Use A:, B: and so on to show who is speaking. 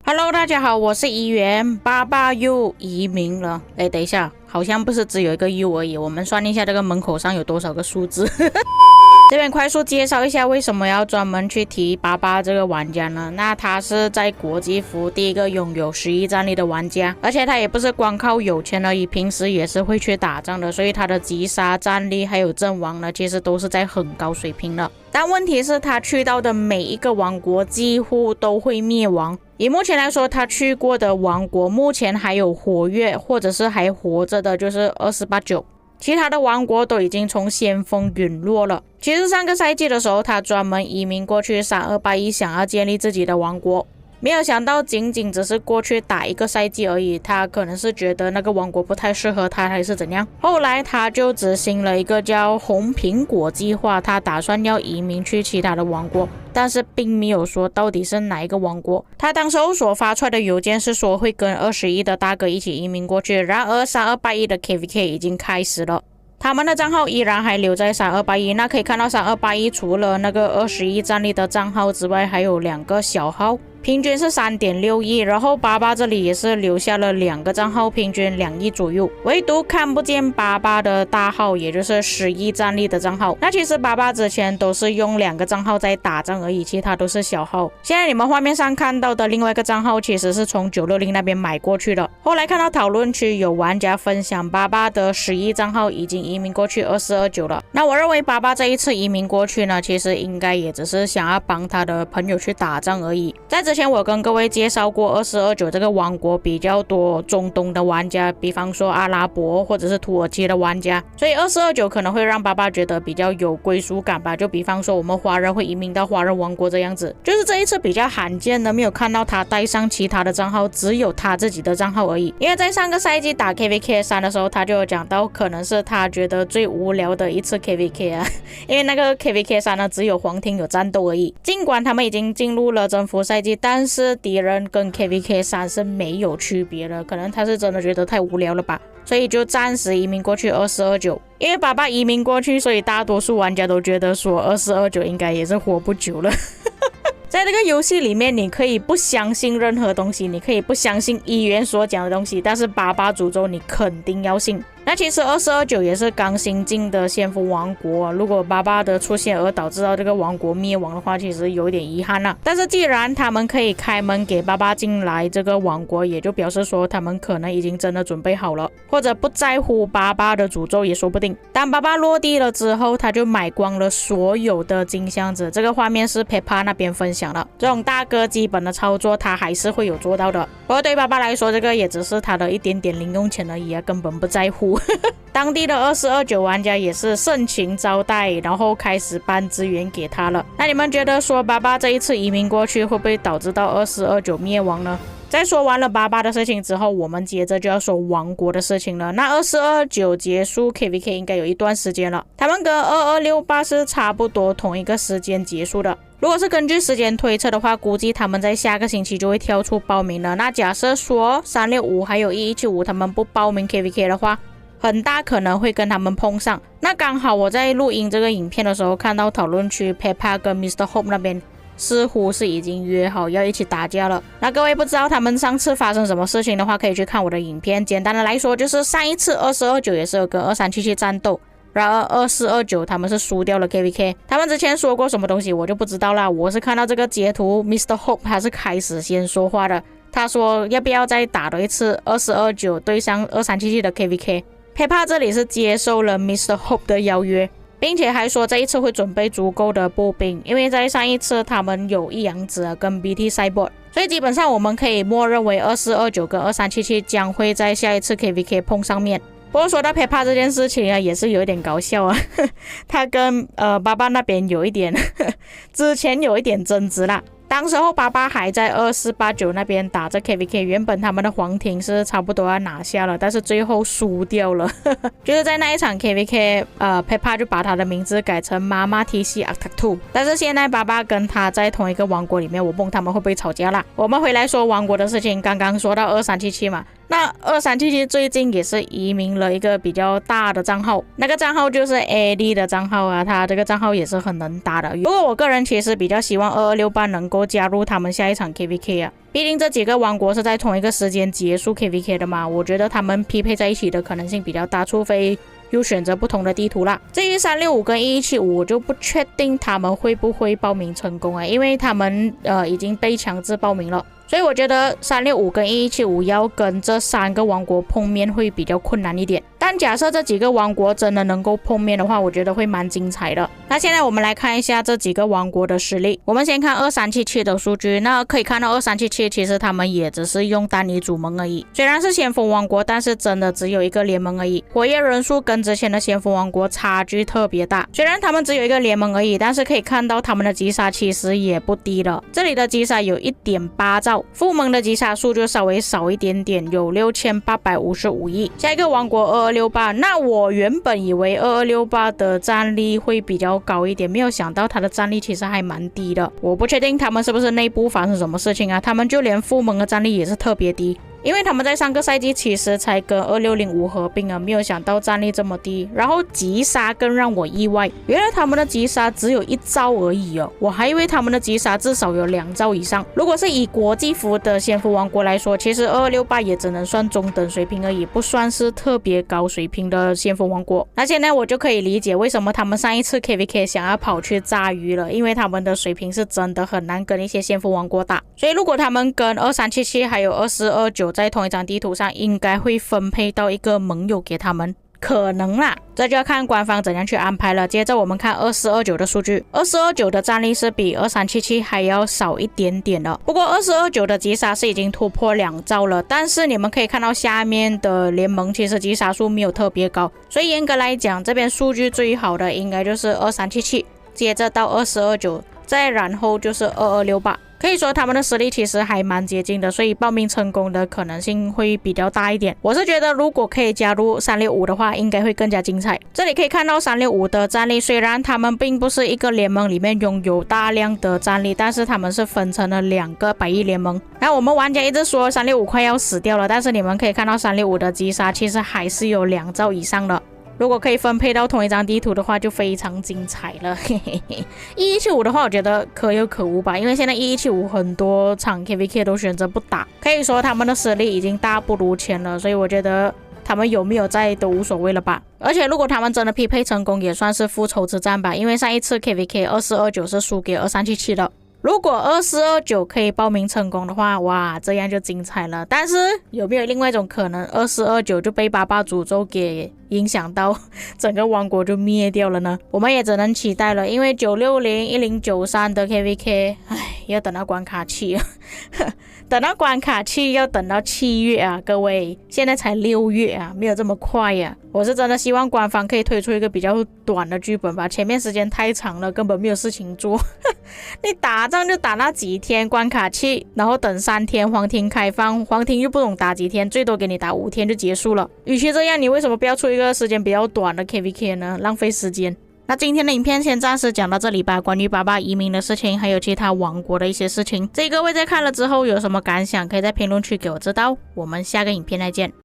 A: Hello， 大家好，我是怡园。爸爸又移民了。等一下，好像不是只有一个 U 而已。我们算一下这个门口上有多少个数字。这边快速介绍一下为什么要专门去提爸爸这个玩家呢？那他是在国际服第一个拥有11战力的玩家，而且他也不是光靠有钱而已，平时也是会去打仗的，所以他的击杀战力还有阵亡呢，其实都是在很高水平的。但问题是，他去到的每一个王国几乎都会灭亡。以目前来说，他去过的王国目前还有活跃或者是还活着的，就是289。其他的王国都已经从先锋陨落了。其实上个赛季的时候，他专门移民过去3281，想要建立自己的王国。没有想到仅只是过去打一个赛季而已，他可能是觉得那个王国不太适合他还是怎样。后来他就执行了一个叫红苹果计划，他打算要移民去其他的王国，但是并没有说到底是哪一个王国。他当时候所发出来的邮件是说会跟21的大哥一起移民过去，然而3281的 KVK 已经开始了。他们的账号依然还留在3281，那可以看到3281除了那个21战力的账号之外，还有2个小号，平均是 3.6 亿，然后爸爸这里也是留下了2个账号，平均2亿左右，唯独看不见爸爸的大号，也就是11战力的账号。那其实爸爸之前都是用2个账号在打仗而已，其他都是小号。现在你们画面上看到的另外一个账号其实是从960那边买过去的。后来看到讨论区有玩家分享爸爸的11账号已经移民过去2429了。那我认为爸爸这一次移民过去呢，其实应该也只是想要帮他的朋友去打仗而已。在之前我跟各位介绍过2429这个王国比较多中东的玩家，比方说阿拉伯或者是土耳其的玩家，所以2429可能会让爸爸觉得比较有归属感吧，就比方说我们华人会移民到华人王国这样子。就是这一次比较罕见的，没有看到他带上其他的账号，只有他自己的账号而已。因为在上个赛季打 KVK 3的时候，他就有讲到可能是他觉得最无聊的一次 KVK 啊，因为那个 KVK 3呢只有黄庭有战斗而已，尽管他们已经进入了征服赛季，但是敌人跟 KVK 3是没有区别的，可能他是真的觉得太无聊了吧，所以就暂时移民过去2429。因为爸爸移民过去，所以大多数玩家都觉得说2429应该也是活不久了。在这个游戏里面，你可以不相信任何东西，你可以不相信议员所讲的东西，但是爸爸诅咒你肯定要信。那其实2429也是刚新进的先锋王国，如果爸爸的出现而导致到这个王国灭亡的话，其实有点遗憾啦。但是既然他们可以开门给爸爸进来这个王国，也就表示说他们可能已经真的准备好了，或者不在乎爸爸的诅咒也说不定。当爸爸落地了之后，他就买光了所有的金箱子，这个画面是 Peppa 那边分享的。这种大哥基本的操作他还是会有做到的，不过对爸爸来说，这个也只是他的一点点零用钱而已啊，根本不在乎。当地的2429玩家也是盛情招待，然后开始搬资源给他了。那你们觉得说爸爸这一次移民过去会不会导致到2429灭亡呢？在说完了爸爸的事情之后，我们接着就要说王国的事情了。那2429结束 KVK 应该有一段时间了，他们跟2268是差不多同一个时间结束的。如果是根据时间推测的话，估计他们在下个星期就会跳出报名了。那假设说365还有1175他们不报名 KVK 的话，很大可能会跟他们碰上。那刚好我在录音这个影片的时候，看到讨论区 Peppa 跟 Mr. Hope 那边似乎是已经约好要一起打架了。那各位不知道他们上次发生什么事情的话，可以去看我的影片。简单的来说，就是上一次2429也是有跟2377战斗，然而2429他们是输掉了 KVK。 他们之前说过什么东西我就不知道啦，我是看到这个截图 Mr. Hope 他是开始先说话的，他说要不要再打多一次2429对上2377的 KVK。 Peppa 这里是接受了 Mr. Hope 的邀约，并且还说这一次会准备足够的步兵，因为在上一次他们有一阳子跟 BT Cyborg， 所以基本上我们可以默认为2429跟2377将会在下一次 KVK 碰上面。不过说到 Peppa 这件事情啊，也是有一点搞笑啊，他跟爸爸那边有一点之前有一点争执啦。当时候爸爸还在2489那边打着 KVK， 原本他们的皇庭是差不多要拿下了，但是最后输掉了。就是在那一场 KVK Peppa 就把他的名字改成妈妈 TC Attack 2， 但是现在爸爸跟他在同一个王国里面，我问他们会不会吵架啦。我们回来说王国的事情，刚刚说到2377嘛，那2377最近也是移民了一个比较大的账号，那个账号就是 AD 的账号啊，他这个账号也是很能打的。不过我个人其实比较希望2268能够加入他们下一场 KVK 啊，毕竟这几个王国是在同一个时间结束 KVK 的嘛，我觉得他们匹配在一起的可能性比较大，除非又选择不同的地图啦。至于365跟1175，我就不确定他们会不会报名成功啊，因为他们已经被强制报名了。所以我觉得365跟1175要跟这3个王国碰面会比较困难一点，但假设这几个王国真的能够碰面的话，我觉得会蛮精彩的。那现在我们来看一下这几个王国的实力。我们先看2377的数据，那可以看到2377其实他们也只是用单一组盟而已，虽然是先锋王国，但是真的只有一个联盟而已，活跃人数跟之前的先锋王国差距特别大。虽然他们只有一个联盟而已，但是可以看到他们的击杀其实也不低了，这里的击杀有 1.8兆，副盟的击杀数就稍微少一点点，有6855亿。下一个王国2268，那我原本以为2268的战力会比较高一点，没有想到他的战力其实还蛮低的。我不确定他们是不是内部发生什么事情啊，他们就连副盟的战力也是特别低。因为他们在上个赛季其实才跟2605合并啊，没有想到战力这么低，然后击杀更让我意外，原来他们的击杀只有1兆而已哦，我还以为他们的击杀至少有2兆以上。如果是以国际服的先锋王国来说，其实2268也只能算中等水平而已，不算是特别高水平的先锋王国。那现在我就可以理解为什么他们上一次 KVK 想要跑去炸鱼了，因为他们的水平是真的很难跟一些先锋王国打，所以如果他们跟2377还有2429在同一张地图上，应该会分配到一个盟友给他们，可能啦，这就要看官方怎样去安排了。接着我们看2429的数据，2429的战力是比2377还要少一点点的，不过2429的击杀是已经突破2兆了，但是你们可以看到下面的联盟其实击杀数没有特别高，所以严格来讲，这边数据最好的应该就是2377，接着到2429，再然后就是2268。可以说他们的实力其实还蛮接近的，所以报名成功的可能性会比较大一点。我是觉得如果可以加入365的话，应该会更加精彩。这里可以看到365的战力，虽然他们并不是一个联盟里面拥有大量的战力，但是他们是分成了2个100亿联盟。然后我们玩家一直说365快要死掉了，但是你们可以看到365的击杀其实还是有2兆以上的。如果可以分配到同一张地图的话，就非常精彩了。1175的话，我觉得可有可无吧，因为现在1175很多场 KVK 都选择不打，可以说他们的实力已经大不如前了，所以我觉得他们有没有在都无所谓了吧。而且如果他们真的匹配成功，也算是复仇之战吧，因为上一次 KVK 2429是输给2377的。如果2429可以报名成功的话，哇，这样就精彩了。但是有没有另外一种可能，2429就被88诅咒给影响到，整个王国就灭掉了呢？我们也只能期待了，因为960、1093的 KVK， 要等到关卡期等到关卡期要等到7月啊，各位，现在才6月啊，没有这么快呀。我是真的希望官方可以推出一个比较短的剧本吧，前面时间太长了，根本没有事情做。你打仗就打那几天关卡期，然后等3天皇庭开放，皇庭又不懂打几天，最多给你打5天就结束了。与其这样，你为什么不要出一个时间比较短的 KVK 呢？浪费时间。那今天的影片先暂时讲到这里吧，关于88移民的事情，还有其他王国的一些事情，各位在看了之后有什么感想，可以在评论区给我知道。我们下个影片再见。